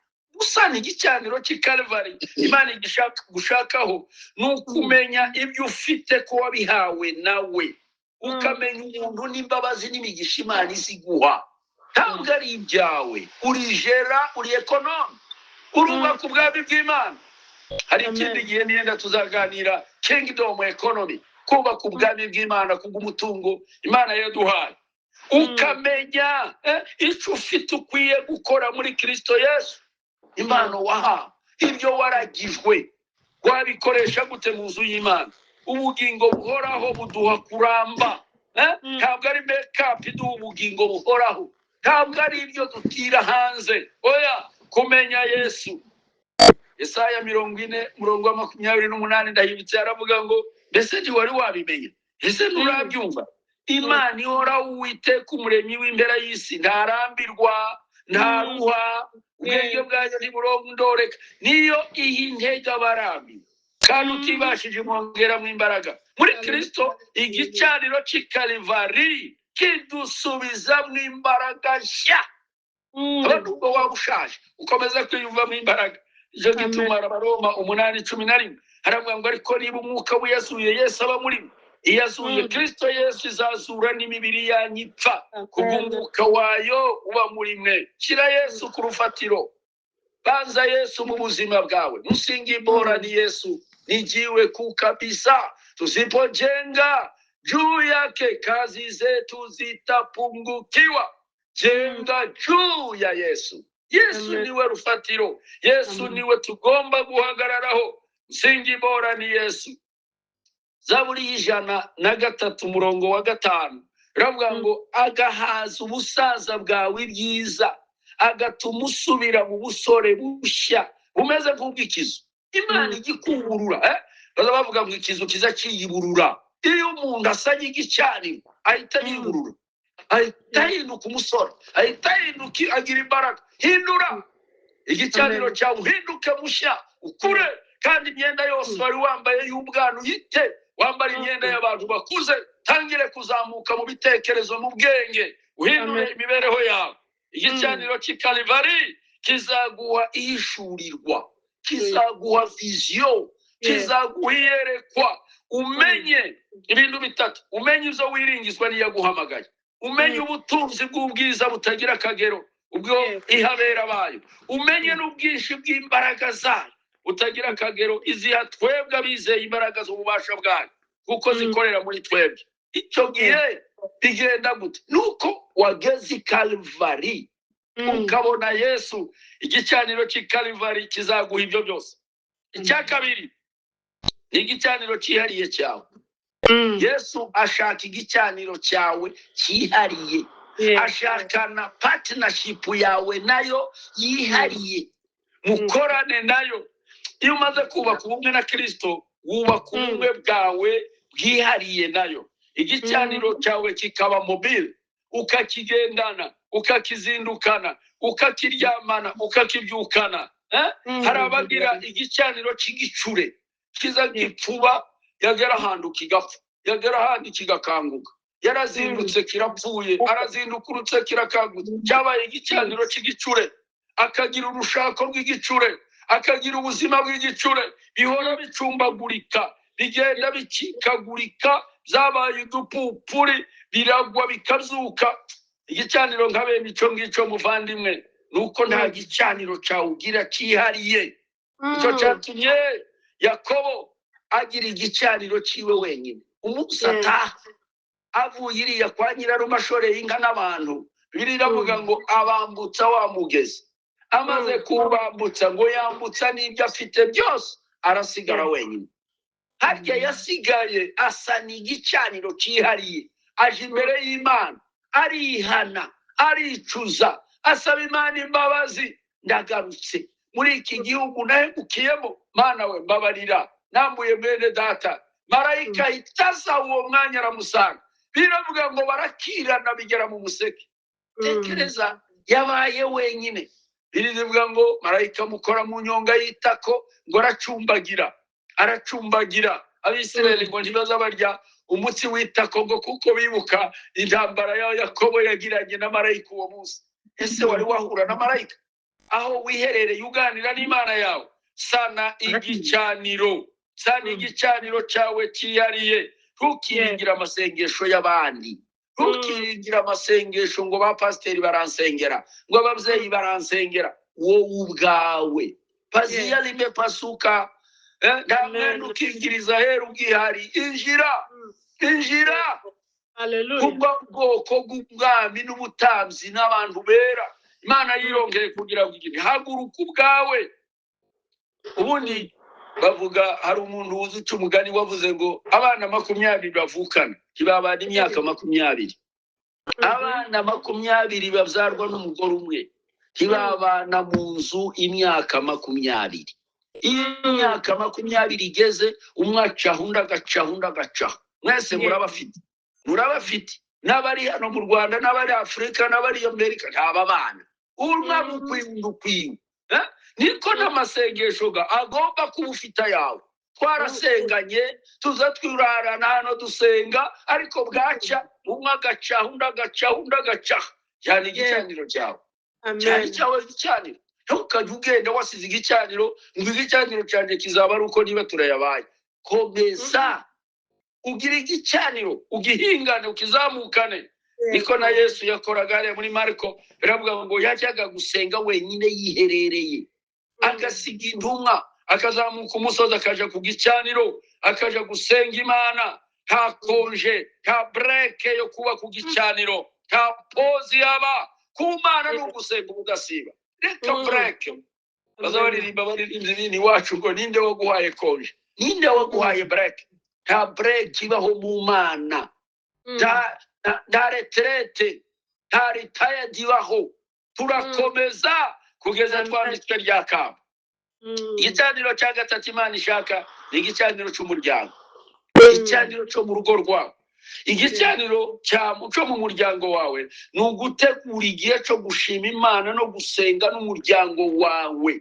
B: usana igicaniro cy'Ikalvari Imana igishaka gushakaho nukumenya ibyo ufite ko wabihawe nawe, ukamenya umuntu n'imbabazi n'imigisha Imana iziguha. Ntabwo ari ibyawe, urijera, uri ekonome, urubaka ubwami bw'Imana. Hari ikindi gihe nenda tuzaganira kingdom economy, kubaka ubwami bw'Imana kubw'umutungo Imana yaduhaye. Ukamenya icyo ufite ukwiye gukora muri Kristo Yesu. Imana waha ibyo waragijwe wabikoresha gute mu nzu y'Imana. Ubugingo buhoraho buduha kuramba, ntabwo ari makeup iduha ubugingo buhoraho, ntabwo ari ibyo dutira hanze. Oya, kumenya Yesu. Yesaya 40:28 ndahibitse aravuga ngo mbese ndi wari wabimenya, ese nurabyumva? Imana ihora Uwiteka umuremyi w'impera y'isi, ntarambirwa, ntaruha, ubwenge bwayo ntiburondoreka. Niyo iha intege abarambi kandi utibashije mwongera mu imbaraga. Muri Kristo igicaniro cy'Ikalvari kidusubiza mu imbaraga nshya. Abantu ubwo waba ushaje ukomeza kwiyumva mu imbaraga. Icyo gituma Abaroma 8:11 haravuga ngo ariko niba umwuka w'Yesuye Yesu aba muri mwe, iyazuye Kristo Yesu izazura n'imibiri yanyipfa kubw'umwuka wayo uba muri mwe. Shyira Yesu ku rufatiro, banza Yesu mu buzima bwawe. Msingi bora ni Yesu, nijiwe kuu kabisa. Tusipojenga juu yake kazi zetu zitapungukiwa. Jenga juu ya Yesu. Yesu niwe rufatiro, Yesu niwe tugomba guhagararaho. Msingi bora ni Yesu. Zaburi 103:5 ravuga ngo agahaza ubusaza bwawe ibyiza, agatuma usubira mu busore bushya bumeze nk'ubw'ikizu. Imana igikuburura, bavuga ngo ikizu kiza kiyiburura. Iyo umuntu asanye igicaniro ahita yiburura, ahita hinduka umusore, ahita hinduka agira imbaraga. Hindura igicaniro cyawe, uhinduke mushya, ukure, kandi imyenda yose wari wambaye y'ubwana uyite, wambara imyenda y'abantu bakuze. Tangire kuzamuka mu bitekerezo, mu bwenge, uhindure imibereho yawe. Igicaniro cy'Ikalvari kizaguha ihishurirwa, kizaguha vision, kizaguha iyerekwa. Umenye ibintu bitatu: umenye ibyo wiringizwa n'iyaguhamagaye, umenye ubutunzi bw'ubwiza butagira akagero ubwo ihabera bayo, umenye n'ubwinshi bw'imbaraga zayo utagira akagero iziha twebwe abizeye imbaraga z'ububasha bwayo kuko zikorera muri twebwe. Icyo gihe bigenda gute? Nuko wageze Ikalvari ukabona Yesu, igicaniro cy'Ikalvari kizaguha ibyo byose. Icya kabiri ni igicaniro cyihariye cyawe. Yesu ashaka igicaniro cyawe cyihariye, ashakana partnership yawe nayo yihariye, mukorane nayo. Iyo umaze kubaka ubumwe na Kristo, wubaka ubumwe bwawe bwihariye nayo. Igicaniro cyawe kikaba mobile, ukakigendana, ukakizindukana, ukakiryamana, ukakibyukana. Harabagira igicaniro cy'igicure, kiza gipfuba, yagera ahantu kigapfa, yagera ahandi kigakanguka. Yarazindutse kirapfuye, arazindukurutse kirakangutse. Cyabaye igicaniro cy'igicure, akagira urushako rw'igicure, akagira ubuzima bw'igicure, bihora bicumbagurika, bigenda bikikagurika, zabaye udupupuri, biragwa bikazuka. Igicaniro nka bene icyo ngicyo muvandimwe, nuko nta gicaniro cyawugira cyihariye. Icyo cyatumye Yakobo agira igicaniro cyiwe wenyine. Umunsi ataha avuye iriya kwa nyirarume ashoreye inka n'abantu, Bibiliya iravuga ngo abambutsa wa mugezi. Amaze kubambutsa ngo yambutsa n'ibyo afite byose, arasigara wenyine. Harya yasigaye asana igicaniro cyihariye, aje imbere y'Imana, arihana, aricuza, asaba Imana imbabazi. Ndagarutse muri iki gihugu nahemukiyemo, Mana we mbabarira, nambuye mwene data. Marayika itaza uwo mwanya aramusanga. Biravuga ngo barakirana bigera mu museke. Tekereza, yabaye wenyine. Birivuga ngo marayika mukora mu nyonga y'itako ngo aracumbagira, abisirayeli ngo ntibazabarya umutsi w'itako ngo kuko bibuka intambara ya Yakobo yagiranye na marayika uwo munsi. Ese wari wahura na marayika aho wiherereye uganira n'Imana yawe? Sana igicaniro cyawe cyiyariye. Ntukiringira amasengesho y'abandi, ntukiringira amasengesho ngo ba pasiteri baransengera, ngo ababyeyi baransengera. Wowe ubwawe paziya limepasuka, nta mwenda ukingiriza hera ubwihari. Injira kubwo bwoko bw'ubwami n'ubutambyi n'abantu bera Imana yirongeye kugira ngo igire. Haguruka ubwawe. Ubundi bavuga, hari umuntu uzi uca umugani wavuze ngo abana 20 bavukana ntibabana imyaka 20. Abana 20 babyarwa n'umugore umwe ntibabana mu nzu imyaka 20. Iyo imyaka 20 igeze, umwe acaha undi agacaha undi agacaha. Mwese murabafite n'abari hano mu Rwanda n'abari Afurika n'abari Amerika ntaba bana. Umwe ukwiye niko n'amasengesho agomba kuba ufite yawe. Twarasenganye tuza twirarana hano dusenga, ariko bwaca umwe agacaha undi agacaha undi agacaha. Cyane igicaniro cyawe, cyane cyawe igicaniro. Ntukajya ugenda wasize igicaniro ngo igicaniro cyanjye kizaba ari uko niba turayabaye. Komeza ugira igicaniro, ugihingane, ukizamukane. Niko na Yesu yakoraga hariya muri Marko, biravuga ngo yajyaga gusenga wenyine yiherereye, agasiga intumwa, akazamuka umusozi akaja ku gicaniro, akaja gusenga Imana. Nta konje, nta breke yo kuba ku gicaniro, nta pozi yaba ku Mana n'ugusenga udasiba. Reka breke. Bazabaririmba baririmbyi wacu ngo ninde waguhaye konje, ninde waguhaye breke? Nta breke ibaho mu Mana. Nta retrete, nta retired ibaho. Turakomeza kugeza twanditswe rya kamba. Igicaniro cya gatatu Imana ishaka ni igicaniro cy'umuryango, igicaniro cyo mu rugo rwawe. Igicaniro cyo mu muryango wawe ni ugutegura igihe cyo gushima Imana no gusenga n'umuryango wawe.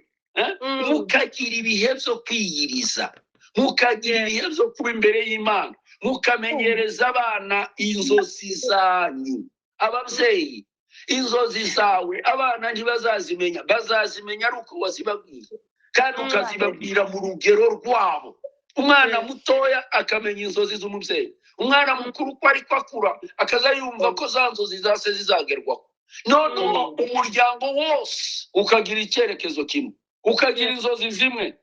B: Mukagira ibihe byo kwiyiriza, mukagira ibihe byo kuba imbere y'Imana, mukamenyereza abana inzozi zanyu. Ababyeyi, inzozi zawe abana ntibazazimenya, bazazimenya ari uko wazibabwira, kandi ukazibabwira mu rugero rwabo. Umwana mutoya akamenya inzozi z'umubyeyi, umwana mukuru ko ariko akura akaza yumva ko za nzozi zase zizagerwaho. Noneho umuryango wose ukagira icyerekezo kimwe, ukagira inzozi zimwe.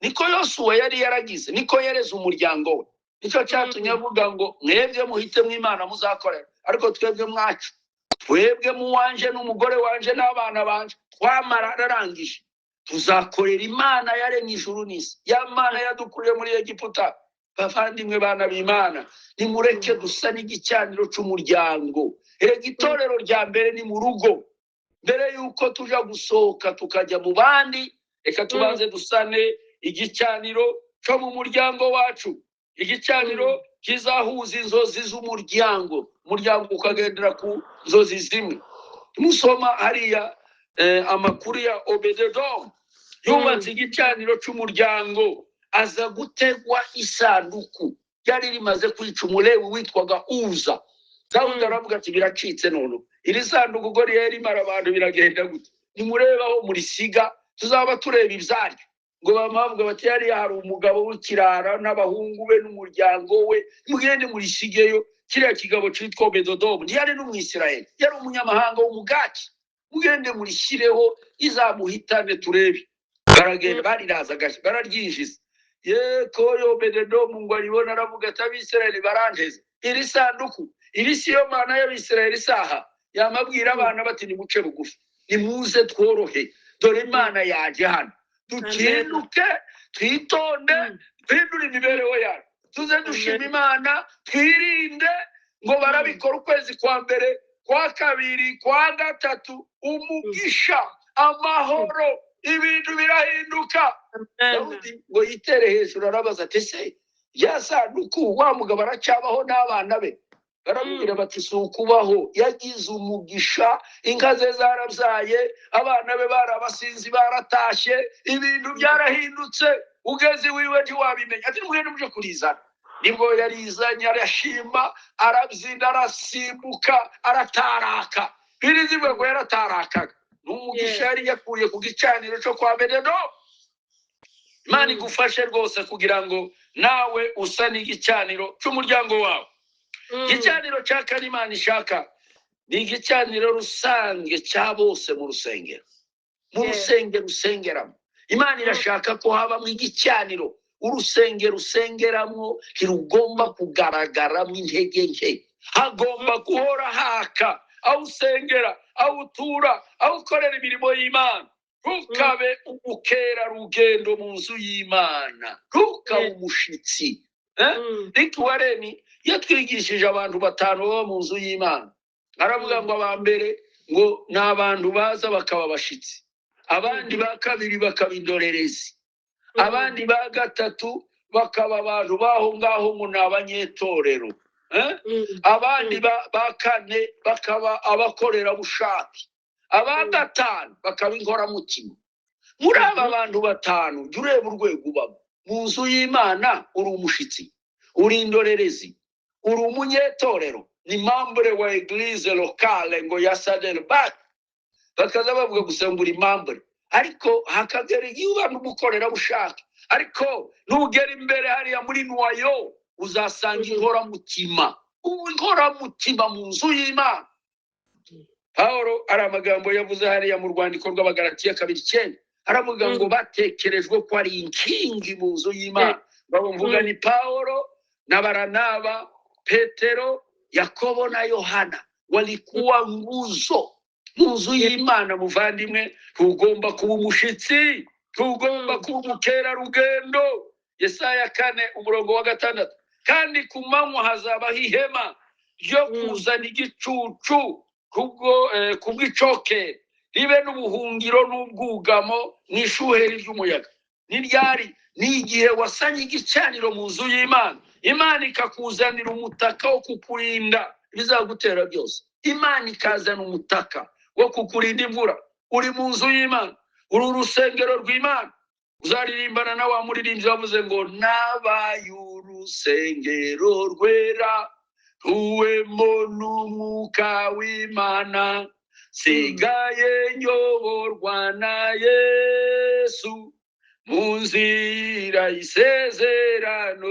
B: Niko Yosuwa yari yaragize, niko yereza umuryango we. Nicyo cyatumye avuga ngo mwebwe muhite mw'Imana muzakorera, ariko twebwe mwacu, twebwe mu wanje n'umugore wanje n'abana banje twamararangije, tuzakorera Imana yaremye ijuru n'isi, ya Mana yadukuriye muri Egiputa. Bavandimwe bana b'Imana, nimureke dusa n'igicaniro cy'umuryango. Itorero rya mbere ni mu rugo. Mbere yuko tuja gusohoka tukajya mu bandi, reka tubanze dusane igicaniro cyo mu muryango wacu. Igicaniro kizahuza inzozi z'umuryango, umuryango ukagendera ku nzozi zimwe. Musoma hariya amakuru ya Obededomu, yubatse igicaniro cy'umuryango, aza gutegwa isanduku ryari rimaze kwica umulewi witwaga Uza. Dawudi aravuga ati biracitse none iri sanduku ubwo rero rimara abantu biragenda gute? Nimurebaho murisiga, tuzaba tureba ibyaryo. Ngo bamavuga bati yari hari umugabo w'ikirara n'abahungu be n'umuryango we, mugende murisigeyo. Kiriya kigabo cyitwa Obededomu yari n'Umwisirayeli, yari umunyamahanga w'umugati. Mugende murishyireho izamuhitane turebe. Baragenda bariraza gashya bararyinjiza. Ko Obededomu ngo aribona aravuga ati Abisirayeli baranteze. Iri sanduku, iri si yo Mana y'Abisirayeli isaha. Yamabwira abana bati nimuce bugufi, nimuze tworohe, dore Imana yaje hano. Dukinduke, twitonde, twindure imibereho yacu, tuze dushima Imana, twirinde ngo barabikora ukwezi kwa mbere, kwa kabiri, kwa gatatu, umugisha, amahoro, ibintu birahinduka. Dawudi ngo yitere hejuru arabaza ati se ya sanduku wa mugabo aracyabaho n'abana be? Baramubwira bati si ukubaho, yagize umugisha, inka ze zarabyaye, abana be barabasinzi baratashye, ibintu byarahindutse. ugeze wiwe ntiwabimenya ati mugende muje kurizana. Nibwo yarizanye arashima, arabyina, arasimbuka, arataraka. Birizibwe ngo yaratarakaga. N'umugisha yari yakuye ku gicaniro cyo kwa Bededo. Imana igufashe rwose kugira ngo nawe usa n'igicaniro cy'umuryango wawe. Igicaniro cya kane Imana ishaka ni igicaniro rusange cya bose mu rusengero. Mu rusengero usengeramo. Imana irashaka ko habamo igicaniro. Urusengero usengeramo ntirugomba kugaragaramo intege nke. Hagomba guhora haka. Aho usengera, aho utura, aho ukorera imirimo y'Imana. Ntukabe umukera rugendo mu nzu y'Imana. Ntukabe umushitsi. Rick Warren yatwigishije abantu 5 bo mu nzu y'Imana. Aravuga ngo abambere ngo n'abantu baza bakaba bashitsi. Abandi ba kabiri bakaba indorerezi. Abandi ba gatatu bakaba abantu baho ngaho ngo n'abanyetorero. Abandi ba kane bakaba abakorera bushake. Aba gatanu bakaba inkoramutima. Muri aba bantu 5 jureba urwego ubamo. Mu nzu y'Imana uri umushitsi, uri indorerezi, uri umunyetorero, ni membre wa eglise locale ngo ya Saddleback. Bakaza bavuga gusa ngo uri membre, ariko hakagera igihe n'umukorera bushake. Ariko nugera imbere hariya muri Noyo uzasanga inkoramutima. Inkoramutima mu nzu y'Imana. Paulo ari amagambo yavuze hariya mu rwandiko rw'Abagalatiya 2:9. Aravuga ngo batekerejwe ko ari inkingi mu nzu y'Imana. Bamvuga ni Paulo na Baranaba, Petero, Yakobo na Yohana walikuwa nguzo mu nzu y'Imana. Muvandimwe, tugomba kuba umushitsi, tugomba kuba umukera rugendo. Yesaya 4:6. Kandi ku manywa hazabaho ihema ryo kuzana igicucu kubw'icoke ribe n'ubuhungiro n'ubwugamo n'ishuheri ry'umuyaga. Niryari ni igihe wasanye igicaniro mu nzu y'Imana. Imana ikakuzanira umutaka wo kukurinda bizagutera byose. Imana ikazana umutaka wo kukurinda imvura. Uri mu nzu y'Imana, uri urusengero rw'Imana. Uzaririmbana na wa muririmbyi wavuze ngo nabaye urusengero rwera, tuwemo n'umwuka w'Imana, sigaye nyoborwa na Yesu mu nzira y'isezerano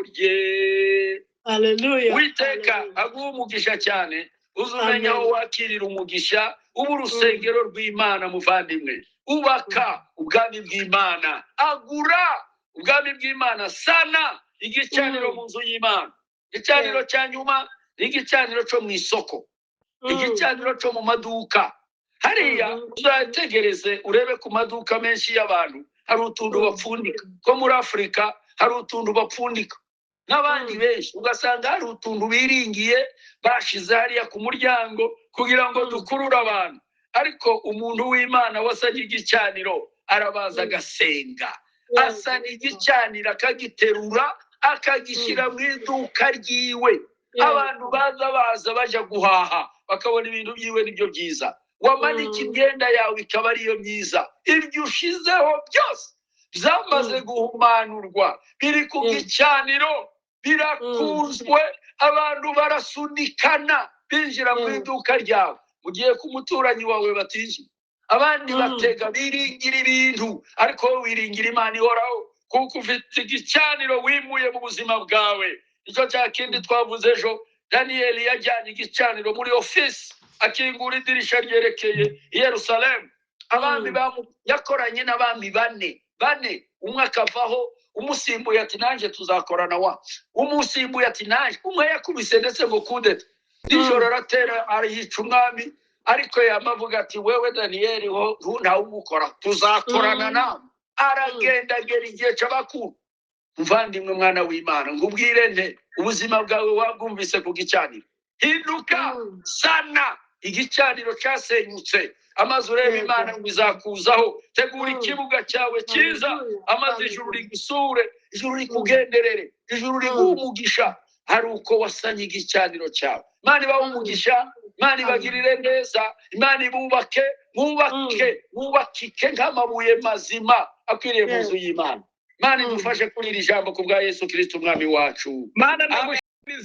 B: rye.
A: Hallelujah.
B: Witeka aguha umugisha cyane. Uzumenya aho wakirira umugisha. Ubu urusengero rw'Imana muvandimwe. Ubaka ubwami bw'Imana. Agura ubwami bw'Imana. Sana igicaniro mu nzu y'Imana. Igicaniro cya nyuma ni igicaniro cyo mu isoko. Igicaniro cyo mu maduka. Hariya uzategereze urebe ku maduka menshi y'abantu hari utuntu bapfundika. Ko muri Afrika hari utuntu bapfundika. N'abandi benshi ugasanga hari utuntu biringiye bashize hariya ku muryango kugira ngo dukurure abantu. Ariko umuntu w'Imana wasanye igicaniro arabaza agasenga. Asana igicaniro akagiterura akagishyira mu iduka ryiwe. Abantu baza bajya guhaha bakabona ibintu byiwe nibyo byiza. Wamanika imyenda yawe ikaba ariyo myiza. Ibyo ushizeho byose byamaze guhumanurwa. Biri ku gicaniro, birakuzwe, abantu barasunikana binjira mu iduka ryawe. Ugiye ku muturanyi wawe batinjira. Abandi batega biringira ibintu, ariko wiringira Imana ihoraho kuko ufite igicaniro wimuye mu buzima bwawe. Icyo cya kindi twavuze ejo, Daniel yajyanye igicaniro muri office akingura idirisha ryerekeye i Yerusalemu. Abami yakoranye n'abami 4 umwe akavaho, umusimbuye ati nanjye tuzakorana wa. Umusimbuye ati nanjye. Umwe yakubise ndetse ngo kudeta. Nijoro ratera ariyica umwami, ariko yamavuga ati wewe Daniel ntawe umukora, tuzakorana nawe. Aragenda agera igihe cy'abakuru. Muvandimwe mwana w'Imana, ngubwire nte ubuzima bwawe wabwumvise ku gicaniro. Hinduka sana igicaniro cyasenyutse. Amaze ureba Imana ngo izakuzaho. Tegura ikibuga cyawe cyiza, amaze ijuru rigusure, ijuru rikugenderere, ijuru riguha umugisha. hari uko wasanye igicaniro cyawe. Imana ibahe umugisha, Imana ibagirire neza, Imana ibubake, mwubakike nk'amabuye mazima akwiriye mu nzu y'Imana. Imana idufashe kuri iri jambo ku bwa Yesu Kristo umwami wacu.